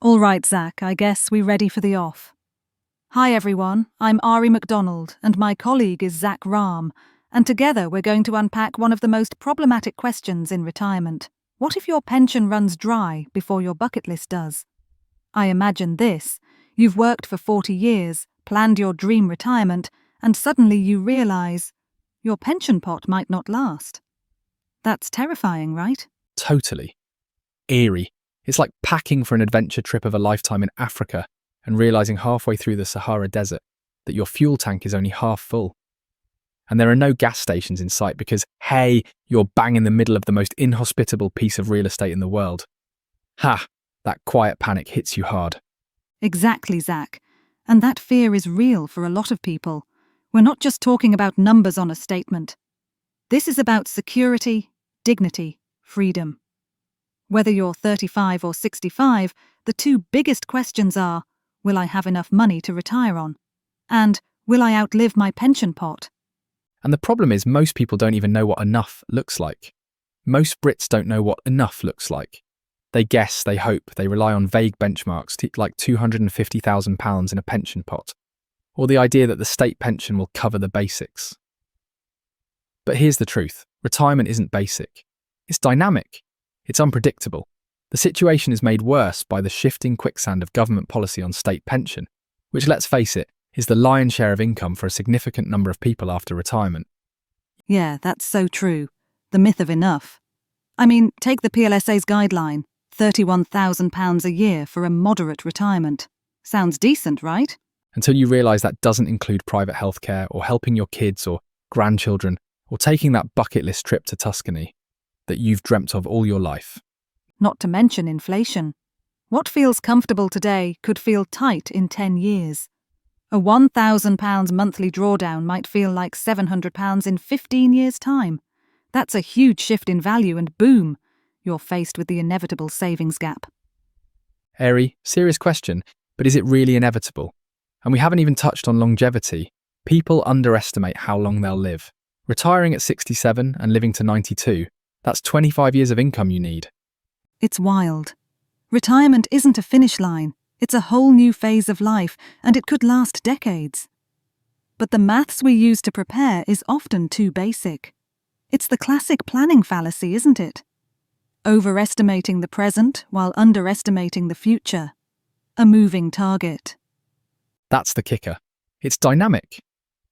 All right, Zach, I guess we're ready for the off. Hi everyone, I'm Ari MacDonald and my colleague is Zach Rahm, and together we're going to unpack one of the most problematic questions in retirement. What if your pension runs dry before your bucket list does? I imagine this. You've worked for 40 years, planned your dream retirement, and suddenly you realise your pension pot might not last. That's terrifying, right? Totally. Eerie. It's like packing for an adventure trip of a lifetime in Africa and realising halfway through the Sahara Desert that your fuel tank is only half full. And there are no gas stations in sight because, hey, you're bang in the middle of the most inhospitable piece of real estate in the world. Ha! That quiet panic hits you hard. Exactly, Zach. And that fear is real for a lot of people. We're not just talking about numbers on a statement. This is about security, dignity, freedom. Whether you're 35 or 65, the two biggest questions are, will I have enough money to retire on? And will I outlive my pension pot? And the problem is most people don't even know what enough looks like. Most Brits don't know what enough looks like. They guess, they hope, they rely on vague benchmarks like £250,000 in a pension pot, or the idea that the state pension will cover the basics. But here's the truth. Retirement isn't basic. It's dynamic. It's unpredictable. The situation is made worse by the shifting quicksand of government policy on state pension, which, let's face it, is the lion's share of income for a significant number of people after retirement. Yeah, that's so true. The myth of enough. I mean, take the PLSA's guideline, £31,000 a year for a moderate retirement. Sounds decent, right? Until you realise that doesn't include private healthcare or helping your kids or grandchildren or taking that bucket list trip to Tuscany that you've dreamt of all your life. Not to mention inflation. What feels comfortable today could feel tight in 10 years. A £1,000 monthly drawdown might feel like £700 in 15 years' time. That's a huge shift in value and boom, you're faced with the inevitable savings gap. Airy, serious question, but is it really inevitable? And we haven't even touched on longevity. People underestimate how long they'll live. Retiring at 67 and living to 92, that's 25 years of income you need. It's wild. Retirement isn't a finish line. It's a whole new phase of life, and it could last decades. But the maths we use to prepare is often too basic. It's the classic planning fallacy, isn't it? Overestimating the present while underestimating the future. A moving target. That's the kicker. It's dynamic.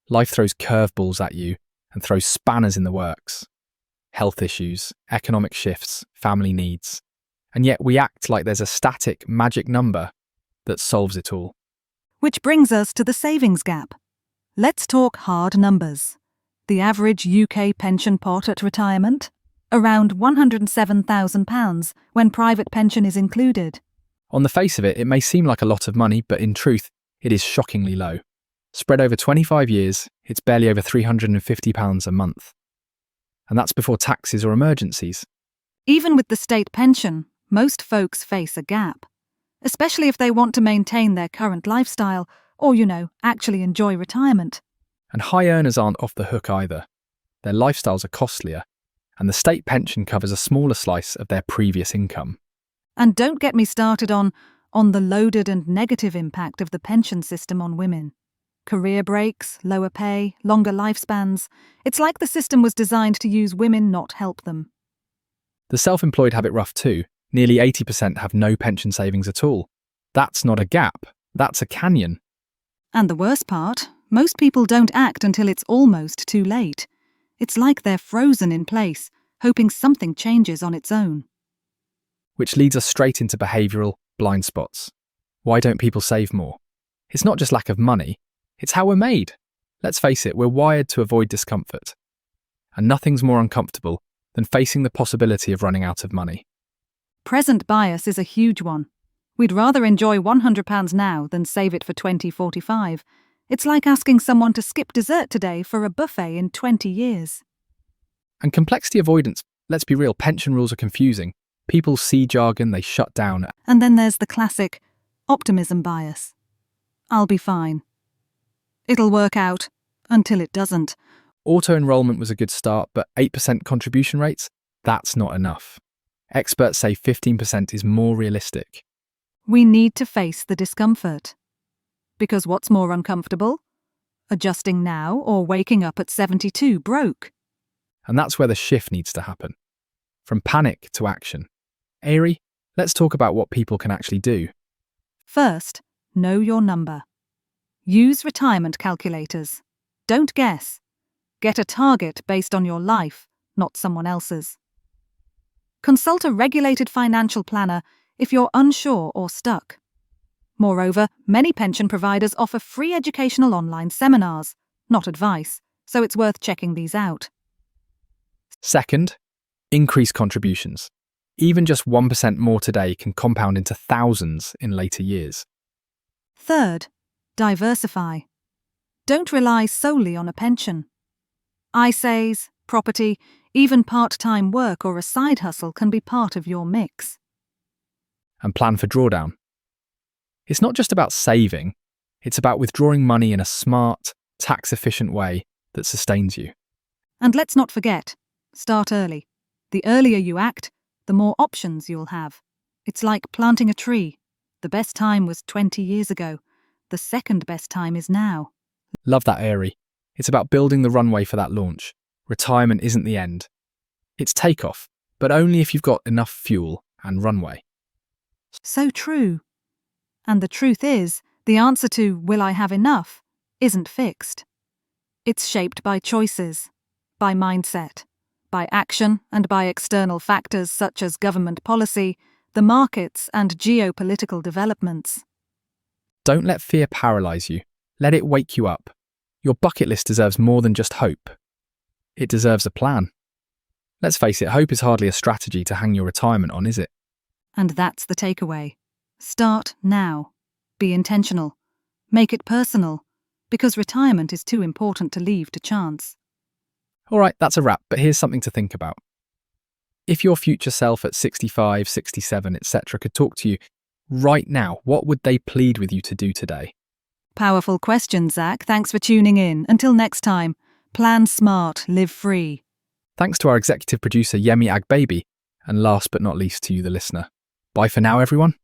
Life throws curveballs at you and throws spanners in the works. Health issues, economic shifts, family needs. And yet we act like there's a static, magic number that solves it all. Which brings us to the savings gap. Let's talk hard numbers. The average UK pension pot at retirement? Around £107,000 when private pension is included. On the face of it, it may seem like a lot of money, but in truth, it is shockingly low. Spread over 25 years, it's barely over £350 a month. And that's before taxes or emergencies. Even with the state pension, most folks face a gap. Especially if they want to maintain their current lifestyle or, actually enjoy retirement. And high earners aren't off the hook either. Their lifestyles are costlier, and the state pension covers a smaller slice of their previous income. And don't get me started on the loaded and negative impact of the pension system on women. Career breaks, lower pay, longer lifespans. It's like the system was designed to use women, not help them. The self-employed have it rough too. Nearly 80% have no pension savings at all. That's not a gap, that's a canyon. And the worst part, most people don't act until it's almost too late. It's like they're frozen in place, hoping something changes on its own. Which leads us straight into behavioural blind spots. Why don't people save more? It's not just lack of money, it's how we're made. Let's face it, we're wired to avoid discomfort. And nothing's more uncomfortable than facing the possibility of running out of money. Present bias is a huge one. We'd rather enjoy £100 now than save it for 2045. It's like asking someone to skip dessert today for a buffet in 20 years. And complexity avoidance, let's be real, pension rules are confusing. People see jargon, they shut down. And then there's the classic optimism bias. I'll be fine. It'll work out, until it doesn't. Auto-enrollment was a good start, but 8% contribution rates? That's not enough. Experts say 15% is more realistic. We need to face the discomfort. Because what's more uncomfortable? Adjusting now or waking up at 72 broke? And that's where the shift needs to happen. From panic to action. Ari, let's talk about what people can actually do. First, know your number. Use retirement calculators. Don't guess. Get a target based on your life, not someone else's. Consult a regulated financial planner if you're unsure or stuck. Moreover, many pension providers offer free educational online seminars, not advice, so it's worth checking these out. Second, increase contributions. Even just 1% more today can compound into thousands in later years. Third, diversify. Don't rely solely on a pension. ISAs, property, even part-time work or a side hustle can be part of your mix. And plan for drawdown. It's not just about saving, it's about withdrawing money in a smart, tax-efficient way that sustains you. And let's not forget, start early. The earlier you act, the more options you'll have. It's like planting a tree. The best time was 20 years ago. The second best time is now. Love that, Ari. It's about building the runway for that launch. Retirement isn't the end. It's takeoff, but only if you've got enough fuel and runway. So true. And the truth is, the answer to will I have enough isn't fixed. It's shaped by choices, by mindset, by action, and by external factors such as government policy, the markets, and geopolitical developments. Don't let fear paralyze you. Let it wake you up. Your bucket list deserves more than just hope. It deserves a plan. Let's face it, hope is hardly a strategy to hang your retirement on, is it? And that's the takeaway. Start now. Be intentional. Make it personal, because retirement is too important to leave to chance. All right, that's a wrap, but here's something to think about. If your future self at 65, 67, etc. could talk to you right now, what would they plead with you to do today? Powerful question, Zach. Thanks for tuning in. Until next time, plan smart, live free. Thanks to our executive producer, Yemi Agbaby, and last but not least to you, the listener. Bye for now, everyone.